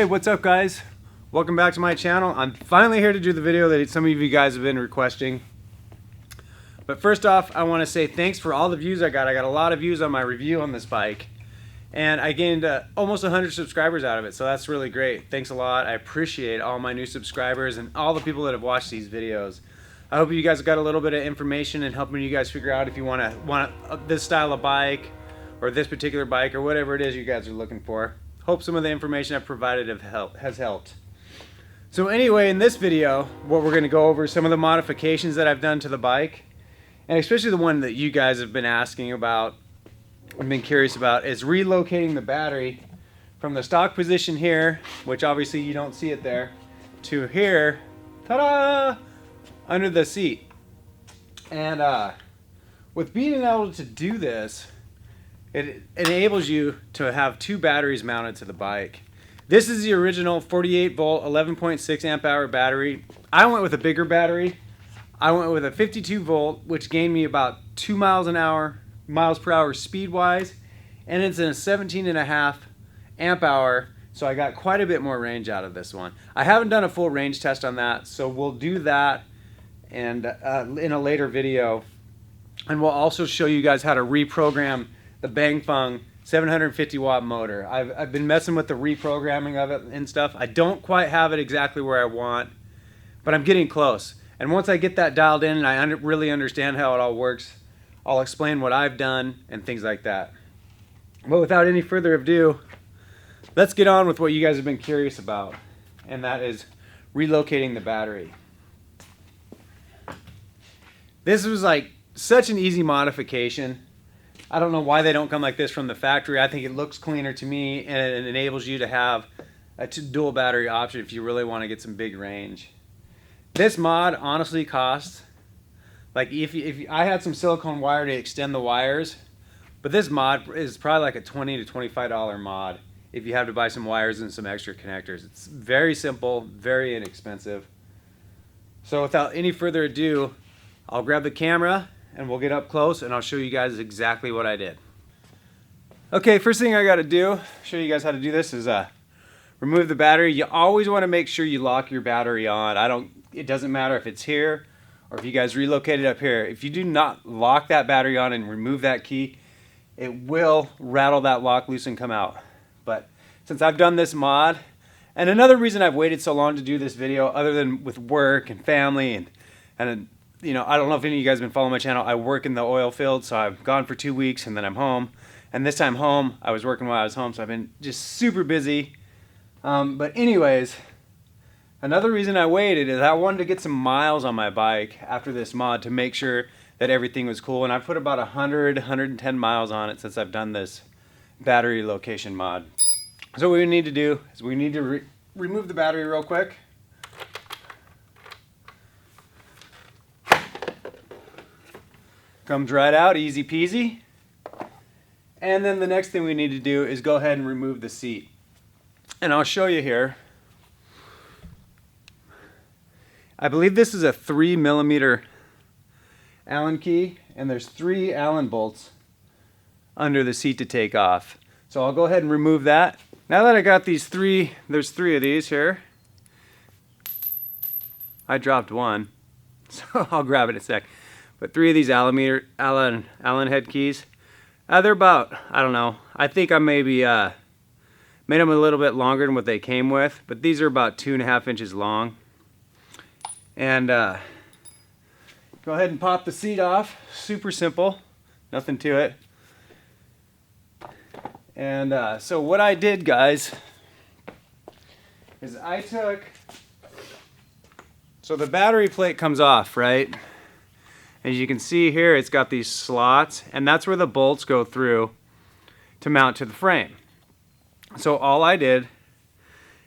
Hey, what's up guys? Welcome back to my channel. I'm finally here to do the video that some of you guys have been requesting. But first off, I want to say thanks for all the views I got. I got a lot of views on my review on this bike. And I gained almost 100 subscribers out of it, so that's really great. Thanks a lot. I appreciate all my new subscribers and all the people that have watched these videos. I hope you guys got a little bit of information and helping you guys figure out if you want this style of bike or this particular bike or whatever it is you guys are looking for. Hope some of the information I've provided has helped. So anyway, in this video, what we're going to go over is some of the modifications that I've done to the bike, and especially the one that you guys have been asking about and been curious about is relocating the battery from the stock position here, which obviously you don't see it there, to here, ta-da, under the seat. And with being able to do this, it enables you to have two batteries mounted to the bike. This is the original 48 volt 11.6 amp hour battery. I went with a bigger battery. I went with a 52 volt, which gained me about 2 miles per hour speed wise, and it's in a 17.5 amp hour, so I got quite a bit more range out of this one. I haven't done a full range test on that, so we'll do that and in a later video, and we'll also show you guys how to reprogram the Bangfeng 750 watt motor. I've been messing with the reprogramming of it and stuff. I don't quite have it exactly where I want, but I'm getting close. And once I get that dialed in and I really understand how it all works, I'll explain what I've done and things like that. But without any further ado, let's get on with what you guys have been curious about, and that is relocating the battery. This was like such an easy modification. I don't know why they don't come like this from the factory. I think it looks cleaner to me, and it enables you to have a dual battery option if you really want to get some big range. This mod honestly costs, like if I had some silicone wire to extend the wires, but this mod is probably like a $20 to $25 mod if you have to buy some wires and some extra connectors. It's very simple, very inexpensive. So without any further ado, I'll grab the camera and we'll get up close and I'll show you guys exactly what I did. Okay, first thing I got to do, show you guys how to do this, is remove the battery. You always want to make sure you lock your battery on. It doesn't matter if it's here or if you guys relocate it up here. If you do not lock that battery on and remove that key, it will rattle that lock loose and come out. But since I've done this mod, and another reason I've waited so long to do this video, other than with work and family and you know, I don't know if any of you guys have been following my channel. I work in the oil field, so I've gone for 2 weeks and then I'm home. And this time home, I was working while I was home, so I've been just super busy. But anyways, another reason I waited is I wanted to get some miles on my bike after this mod to make sure that everything was cool. And I've put about 110 miles on it since I've done this battery location mod. So what we need to do is we need to remove the battery real quick. Comes right out, easy peasy. And then the next thing we need to do is go ahead and remove the seat. And I'll show you here. I believe this is a 3mm Allen key, and there's 3 Allen bolts under the seat to take off. So I'll go ahead and remove that. Now that I got these 3, there's 3 of these here. I dropped one, so I'll grab it in a sec. But 3 of these Allen head keys, they're about, I don't know, I think I maybe made them a little bit longer than what they came with, but these are about 2.5 inches long. And go ahead and pop the seat off. Super simple, nothing to it. And so what I did, guys, is so the battery plate comes off, right? As you can see here, it's got these slots, and that's where the bolts go through to mount to the frame. So all I did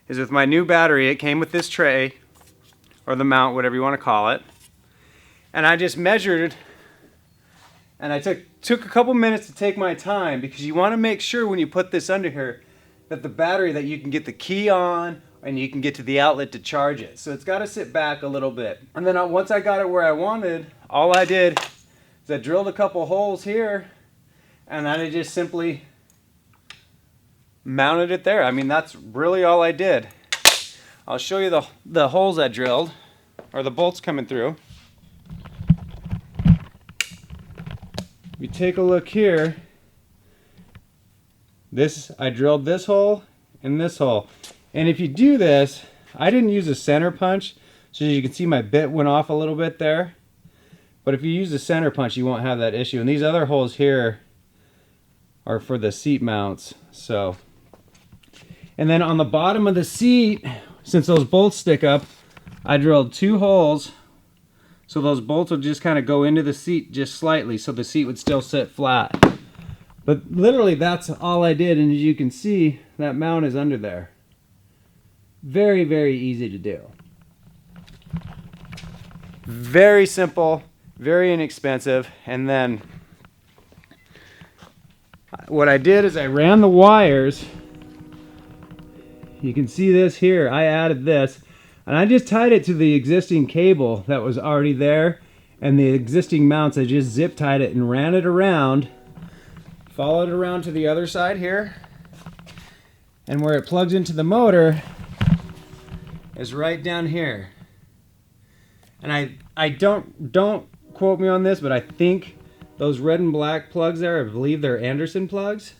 is with my new battery, it came with this tray, or the mount, whatever you want to call it, and I just measured, and I took a couple minutes to take my time, because you want to make sure when you put this under here that the battery, that you can get the key on and you can get to the outlet to charge it. So it's got to sit back a little bit. And then once I got it where I wanted, all I did is I drilled a couple holes here, and then I just simply mounted it there. I mean, that's really all I did. I'll show you the holes I drilled, or the bolts coming through. If you take a look here, I drilled this hole and this hole. And if you do this, I didn't use a center punch, so you can see my bit went off a little bit there. But if you use a center punch, you won't have that issue. And these other holes here are for the seat mounts. So, and then on the bottom of the seat, since those bolts stick up, I drilled 2 holes so those bolts would just kind of go into the seat just slightly, so the seat would still sit flat. But literally that's all I did, and as you can see, that mount is under there. Very, very easy to do. Very simple, very inexpensive. And then what I did is I ran the wires. You can see this here. I added this, and I just tied it to the existing cable that was already there, and the existing mounts. I just zip tied it and ran it around, followed it around to the other side here, and where it plugs into the motor is right down here. And I don't quote me on this, but I think those red and black plugs there, I believe they're Anderson plugs.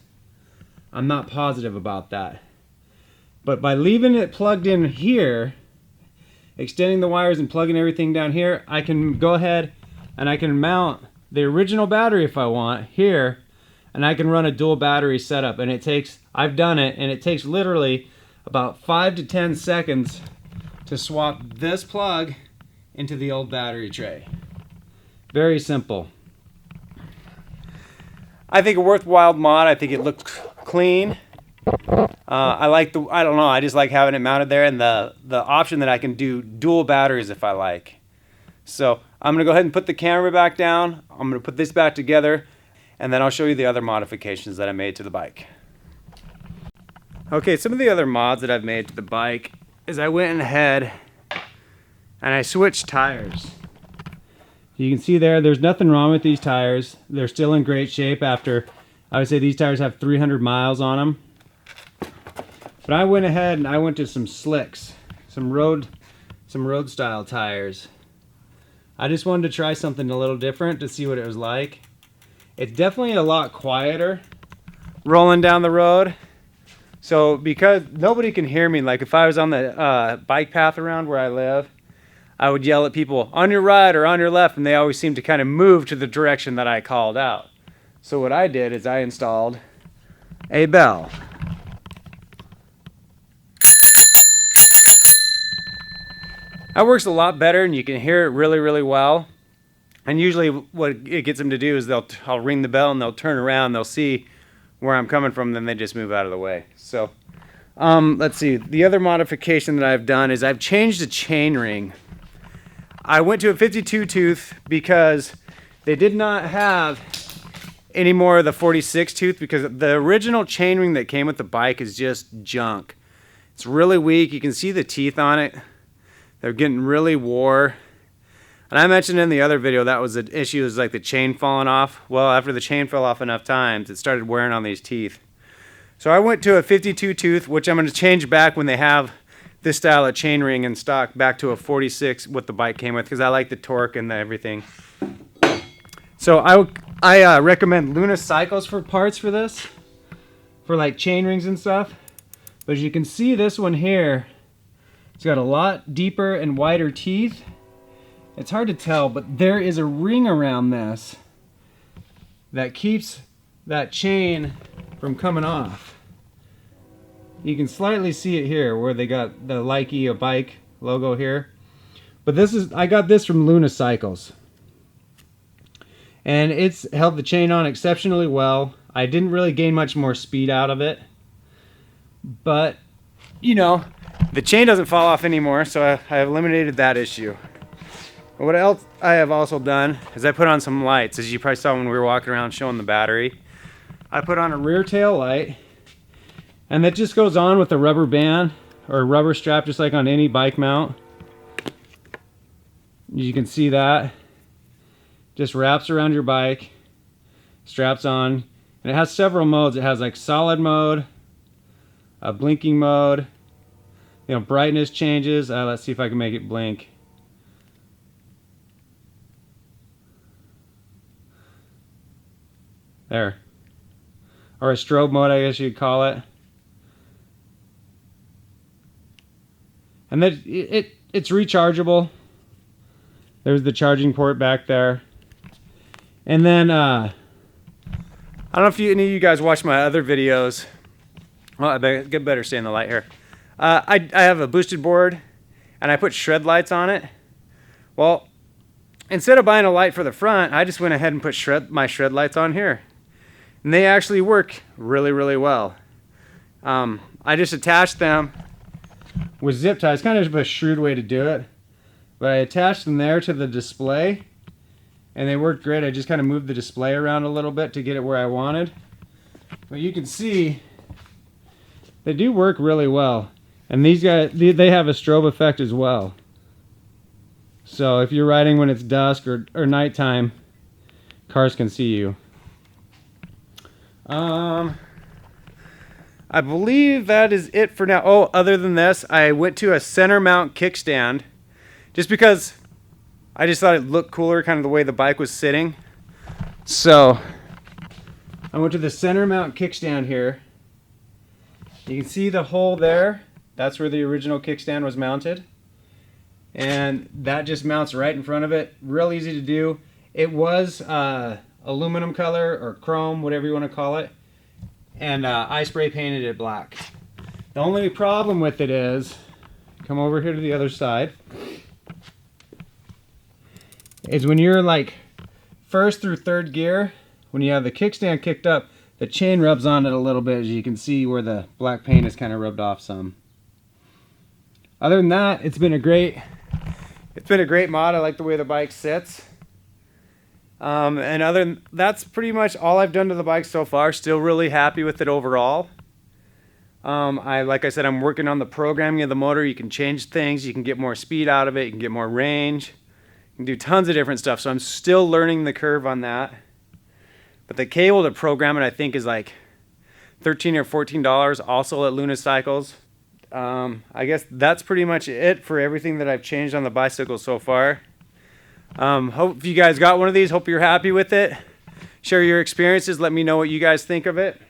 I'm not positive about that. But by leaving it plugged in here, extending the wires and plugging everything down here, I can go ahead and I can mount the original battery if I want here, and I can run a dual battery setup. And it takes, I've done it, and it takes literally about 5 to 10 seconds to swap this plug into the old battery tray. Very simple. I think a worthwhile mod. I think it looks clean. I like I don't know, I just like having it mounted there, and the option that I can do dual batteries if I like. So I'm gonna go ahead and put the camera back down. I'm gonna put this back together, and then I'll show you the other modifications that I made to the bike. Okay, some of the other mods that I've made to the bike is I went ahead and I switched tires. You can see there's nothing wrong with these tires. They're still in great shape after, I would say these tires have 300 miles on them. But I went ahead and I went to some slicks, some road style tires. I just wanted to try something a little different to see what it was like. It's definitely a lot quieter rolling down the road. So because nobody can hear me, like if I was on the bike path around where I live, I would yell at people on your right or on your left, and they always seem to kind of move to the direction that I called out. So what I did is I installed a bell. That works a lot better, and you can hear it really, really well. And usually what it gets them to do is I'll ring the bell and they'll turn around, they'll see where I'm coming from, then they just move out of the way. So let's see, the other modification that I've done is I've changed the chain ring. I went to a 52 tooth because they did not have any more of the 46 tooth, because the original chain ring that came with the bike is just junk. It's really weak. You can see the teeth on it. They're getting really wore. And I mentioned in the other video that was the issue, is like the chain falling off. Well, after the chain fell off enough times, it started wearing on these teeth. So I went to a 52 tooth, which I'm going to change back when they have this style of chain ring in stock, back to a 46 what the bike came with, because I like the torque and everything. So I recommend Luna Cycles for parts for this, for like chain rings and stuff. But as you can see, this one here, it's got a lot deeper and wider teeth. It's hard to tell, but there is a ring around this that keeps that chain from coming off. You can slightly see it here where they got the Likey, a bike logo here. But I got this from Luna Cycles. And it's held the chain on exceptionally well. I didn't really gain much more speed out of it. But, you know, the chain doesn't fall off anymore, so I have eliminated that issue. What else I have also done is I put on some lights, as you probably saw when we were walking around showing the battery. I put on a rear tail light, and that just goes on with a rubber band or a rubber strap, just like on any bike mount. You can see that. Just wraps around your bike, straps on, and it has several modes. It has like solid mode, Blinking mode. You know, brightness changes. Let's see if I can make it blink. There. Or a strobe mode, I guess you'd call it. And then it's rechargeable. There's the charging port back there. And then, I don't know if any of you guys watch my other videos. Well, I better stay in the light here. I have a boosted board, and I put shred lights on it. Well, instead of buying a light for the front, I just went ahead and put my shred lights on here. And they actually work really, really well. I just attached them with zip ties. Kind of a shrewd way to do it. But I attached them there to the display, and they worked great. I just kind of moved the display around a little bit to get it where I wanted. But you can see they do work really well. And these guys, they have a strobe effect as well. So if you're riding when it's dusk or nighttime, cars can see you. I believe that is it for now. Oh, other than this, I went to a center mount kickstand just because I just thought it looked cooler, kind of the way the bike was sitting. So I went to the center mount kickstand here. You can see the hole there. That's where the original kickstand was mounted. And that just mounts right in front of it. Real easy to do. It was aluminum color or chrome, whatever you want to call it. And I spray painted it black. The only problem with it is, come over here to the other side, is when you're like first through third gear, when you have the kickstand kicked up, the chain rubs on it a little bit, as you can see where the black paint is kind of rubbed off some. Other than that, it's been a great mod. I like the way the bike sits. And that's pretty much all I've done to the bike so far. Still really happy with it overall. Like I said, I'm working on the programming of the motor. You can change things. You can get more speed out of it. You can get more range. You can do tons of different stuff. So I'm still learning the curve on that. But the cable to program it, I think, is like $13 or $14, also at Luna Cycles. I guess that's pretty much it for everything that I've changed on the bicycle so far. Hope you guys got one of these. Hope you're happy with it. Share your experiences. Let me know what you guys think of it.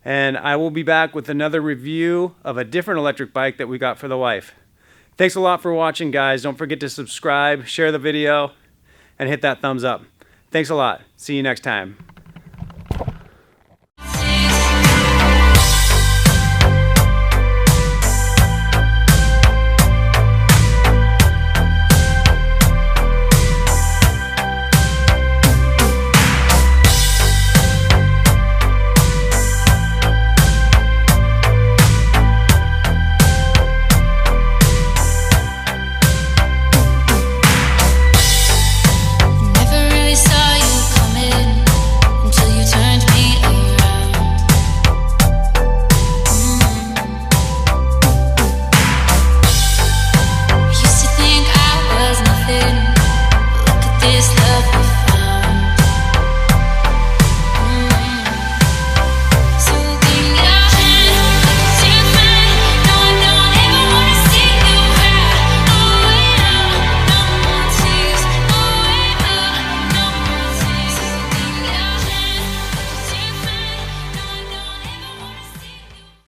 And I will be back with another review of a different electric bike that we got for the wife. Thanks a lot for watching, guys. Don't forget to subscribe, share the video, and hit that thumbs up. Thanks a lot. See you next time.